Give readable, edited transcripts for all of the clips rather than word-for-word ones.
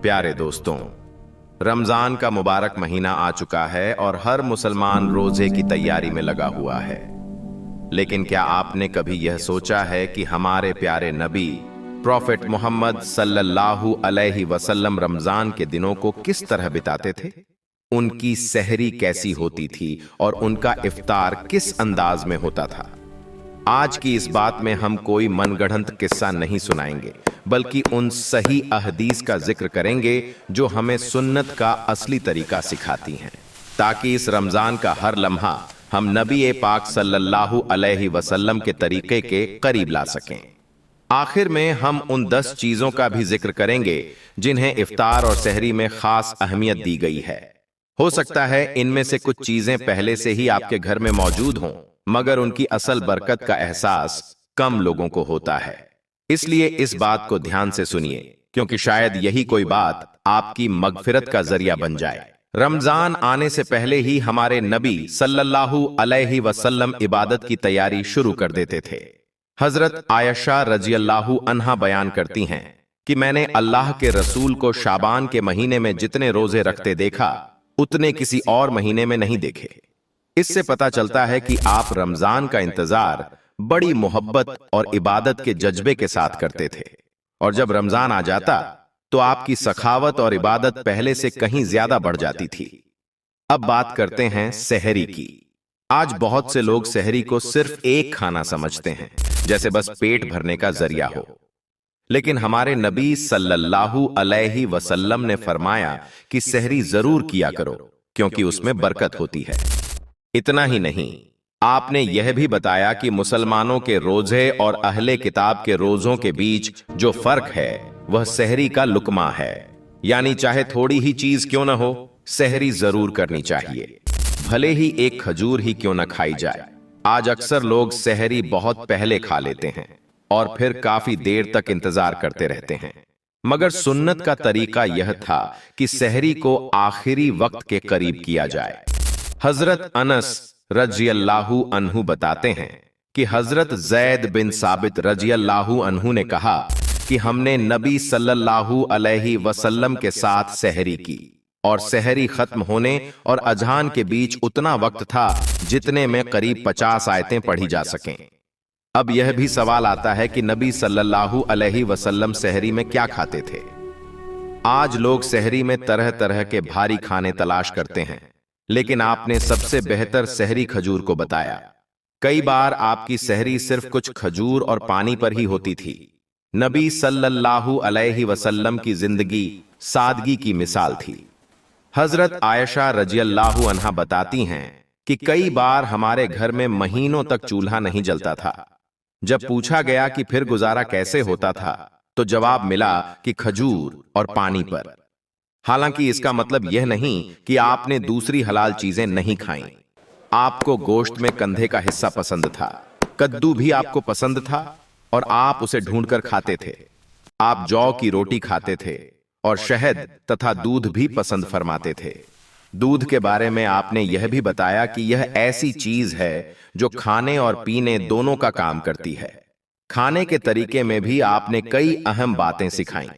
प्यारे दोस्तों, रमजान का मुबारक महीना आ चुका है और हर मुसलमान रोजे की तैयारी में लगा हुआ है। लेकिन क्या आपने कभी यह सोचा है कि हमारे प्यारे नबी प्रॉफेट मोहम्मद सल्लल्लाहु अलैहि वसल्लम रमजान के दिनों को किस तरह बिताते थे? उनकी सहरी कैसी होती थी और उनका इफ्तार किस अंदाज में होता था? आज की इस बात में हम कोई मनगढ़ंत किस्सा नहीं सुनाएंगे, बल्कि उन सही अहदीस का जिक्र करेंगे जो हमें सुन्नत का असली तरीका सिखाती हैं, ताकि इस रमजान का हर लम्हा हम नबी पाक सल्लल्लाहु अलैहि वसल्लम के तरीके के करीब ला सकें। आखिर में हम उन 10 चीजों का भी जिक्र करेंगे जिन्हें इफ्तार और सहरी में खास अहमियत दी गई है। हो सकता है इनमें से कुछ चीजें पहले से ही आपके घर में मौजूद हों, मगर उनकी असल बरकत का एहसास कम लोगों को होता है। इसलिए इस बात को ध्यान से सुनिए, क्योंकि शायद यही कोई बात आपकी मगफिरत का जरिया बन जाए। रमजान आने से पहले ही हमारे नबी सल्लल्लाहु अलैहि वसल्लम इबादत की तैयारी शुरू कर देते थे। हजरत आयशा रजियल्लाहु अन्हा बयान करती हैं कि मैंने अल्लाह के रसूल को शाबान के महीने में जितने रोजे रखते देखा, उतने किसी और महीने में नहीं देखे। इससे पता चलता है कि आप रमजान का इंतजार बड़ी मोहब्बत और इबादत के जज्बे के साथ करते थे, और जब रमजान आ जाता तो आपकी सखावत और इबादत पहले से कहीं ज्यादा बढ़ जाती थी। अब बात करते हैं सहरी की। आज बहुत से लोग सहरी को सिर्फ एक खाना समझते हैं, जैसे बस पेट भरने का जरिया हो। लेकिन हमारे नबी सल्लल्लाहु अलैहि वसल्लम ने फरमाया कि सहरी जरूर किया करो, क्योंकि उसमें बरकत होती है। इतना ही नहीं, आपने यह भी बताया कि मुसलमानों के रोजे और अहले किताब के रोजों के बीच जो फर्क है वह सहरी का लुकमा है, यानी चाहे थोड़ी ही चीज क्यों न हो, सहरी जरूर करनी चाहिए, भले ही एक खजूर ही क्यों न खाई जाए। आज अक्सर लोग सहरी बहुत पहले खा लेते हैं और फिर काफी देर तक इंतजार करते रहते हैं, मगर सुन्नत का तरीका यह था कि सहरी को आखिरी वक्त के करीब किया जाए। हजरत अनस रजियल्लाहु अन्हु बताते हैं कि हजरत जैद बिन साबित रजियल्लाहु अन्हु ने कहा कि हमने नबी सल्लल्लाहु अलैहि वसल्लम के साथ सहरी की, और सहरी खत्म होने और अजान के बीच उतना वक्त था जितने में करीब 50 आयतें पढ़ी जा सकें। अब यह भी सवाल आता है कि नबी सल्लल्लाहु अलैहि वसल्लम सहरी में क्या खाते थे? आज लोग सहरी में तरह तरह के भारी खाने तलाश करते हैं, लेकिन आपने सबसे बेहतर सहरी खजूर को बताया। कई बार आपकी सहरी सिर्फ कुछ खजूर और पानी पर ही होती थी। नबी सल्लल्लाहु अलैहि वसल्लम की जिंदगी सादगी की मिसाल थी। हजरत आयशा रजियल्लाहु अन्हा बताती हैं कि कई बार हमारे घर में महीनों तक चूल्हा नहीं जलता था। जब पूछा गया कि फिर गुजारा कैसे होता था, तो जवाब मिला कि खजूर और पानी पर। हालांकि इसका मतलब यह नहीं कि आपने दूसरी हलाल चीजें नहीं खाईं। आपको गोश्त में कंधे का हिस्सा पसंद था, कद्दू भी आपको पसंद था और आप उसे ढूंढकर खाते थे। आप जौ की रोटी खाते थे और शहद तथा दूध भी पसंद फरमाते थे। दूध के बारे में आपने यह भी बताया कि यह ऐसी चीज है जो खाने और पीने दोनों का काम करती है। खाने के तरीके में भी आपने कई अहम बातें सिखाईं,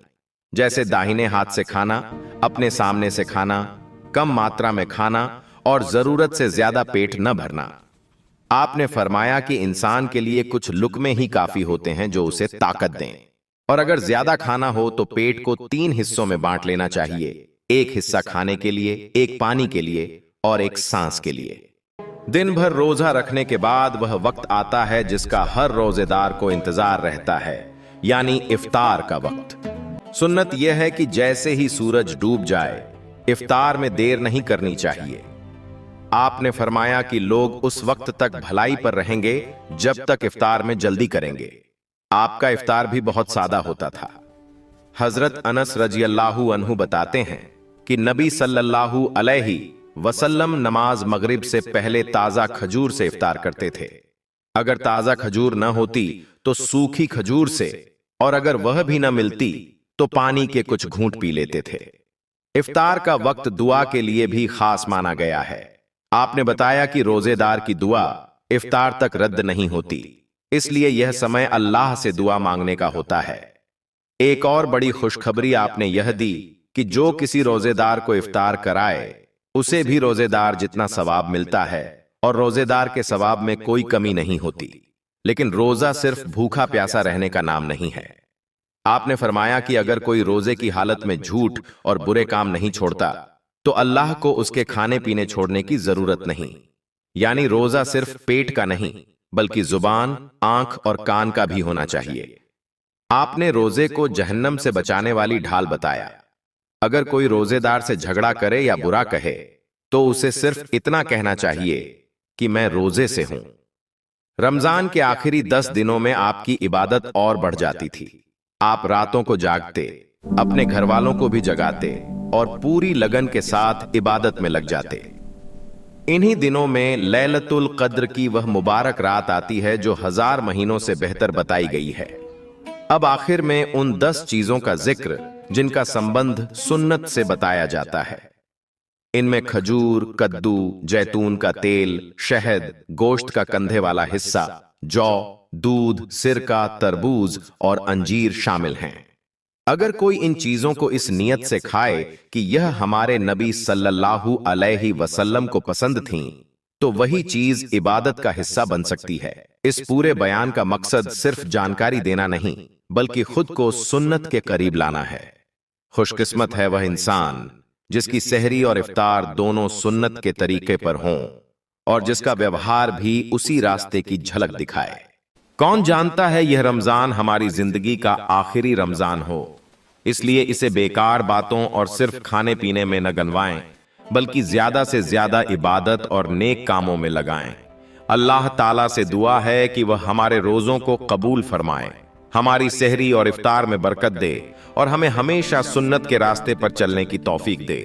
जैसे दाहिने हाथ से खाना, अपने सामने से खाना, कम मात्रा में खाना और जरूरत से ज्यादा पेट न भरना। आपने फरमाया कि इंसान के लिए कुछ लुकमे ही काफी होते हैं जो उसे ताकत दें, और अगर ज्यादा खाना हो तो पेट को 3 हिस्सों में बांट लेना चाहिए, एक हिस्सा खाने के लिए, एक पानी के लिए और एक सांस के लिए। दिन भर रोजा रखने के बाद वह वक्त आता है जिसका हर रोजेदार को इंतजार रहता है, यानी इफ्तार का वक्त। सुन्नत यह है कि जैसे ही सूरज डूब जाए, इफ्तार में देर नहीं करनी चाहिए। आपने फरमाया कि लोग उस वक्त तक भलाई पर रहेंगे जब तक इफ्तार में जल्दी करेंगे। आपका इफ्तार भी बहुत सादा होता था। हजरत अनस रजियल्लाहु अन्हु बताते हैं कि नबी सल्लल्लाहु अलैहि वसल्लम नमाज मगरिब से पहले ताजा खजूर से इफ्तार करते थे। अगर ताजा खजूर न होती तो सूखी खजूर से, और अगर वह भी न मिलती तो पानी के कुछ घूंट पी लेते थे। इफ्तार का वक्त दुआ के लिए भी खास माना गया है। आपने बताया कि रोजेदार की दुआ इफ्तार तक रद्द नहीं होती, इसलिए यह समय अल्लाह से दुआ मांगने का होता है। एक और बड़ी खुशखबरी आपने यह दी कि जो किसी रोजेदार को इफ्तार कराए उसे भी रोजेदार जितना सवाब मिलता है और रोजेदार के सवाब में कोई कमी नहीं होती। लेकिन रोजा सिर्फ भूखा प्यासा रहने का नाम नहीं है। आपने फरमाया कि अगर कोई रोजे की हालत में झूठ और बुरे काम नहीं छोड़ता तो अल्लाह को उसके खाने पीने छोड़ने की जरूरत नहीं। यानी रोजा सिर्फ पेट का नहीं बल्कि जुबान, आंख और कान का भी होना चाहिए। आपने रोजे को जहन्नम से बचाने वाली ढाल बताया। अगर कोई रोजेदार से झगड़ा करे या बुरा कहे तो उसे सिर्फ इतना कहना चाहिए कि मैं रोजे से हूं। रमजान के आखिरी 10 दिनों में आपकी इबादत और बढ़ जाती थी। आप रातों को जागते, अपने घर वालों को भी जगाते और पूरी लगन के साथ इबादत में लग जाते। इन्हीं दिनों में लैलतुल कद्र की वह मुबारक रात आती है जो 1000 महीनों से बेहतर बताई गई है। अब आखिर में उन 10 चीजों का जिक्र जिनका संबंध सुन्नत से बताया जाता है। इनमें खजूर, कद्दू, जैतून का तेल, शहद, गोश्त का कंधे वाला हिस्सा, जौ, दूध, सिरका, तरबूज और अंजीर शामिल हैं। अगर कोई इन चीजों को इस नियत से खाए कि यह हमारे नबी सल्लल्लाहु अलैहि वसल्लम को पसंद थीं, तो वही चीज इबादत का हिस्सा बन सकती है। इस पूरे बयान का मकसद सिर्फ जानकारी देना नहीं बल्कि खुद को सुन्नत के करीब लाना है। खुशकिस्मत है वह इंसान जिसकी सहरी और इफ्तार दोनों सुन्नत के तरीके पर हों और जिसका व्यवहार भी उसी रास्ते की झलक दिखाए। कौन जानता है यह रमजान हमारी जिंदगी का आखिरी रमजान हो, इसलिए इसे बेकार बातों और सिर्फ खाने पीने में न गंवाएं बल्कि ज्यादा से ज्यादा इबादत और नेक कामों में लगाएं। अल्लाह ताला से दुआ है कि वह हमारे रोजों को कबूल फरमाए, हमारी सहरी और इफ्तार में बरकत दे और हमें हमेशा सुन्नत के रास्ते पर चलने की तौफीक दे।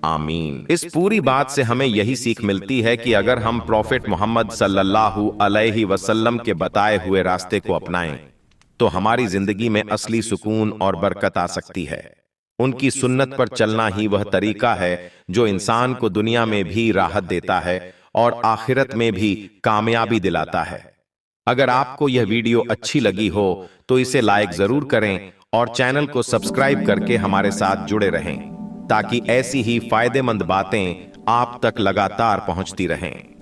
आमीन। इस पूरी बात से हमें यही सीख मिलती है कि अगर हम प्रॉफेट मोहम्मद सल्लल्लाहु अलैहि वसल्लम के बताए हुए रास्ते को अपनाएं तो हमारी जिंदगी में असली सुकून और बरकत आ सकती है। उनकी सुन्नत पर चलना ही वह तरीका है जो इंसान को दुनिया में भी राहत देता है और आखिरत में भी कामयाबी दिलाता है। अगर आपको यह वीडियो अच्छी लगी हो तो इसे लाइक जरूर करें और चैनल को सब्सक्राइब करके हमारे साथ जुड़े रहें ताकि ऐसी ही फायदेमंद बातें आप तक लगातार पहुंचती रहें।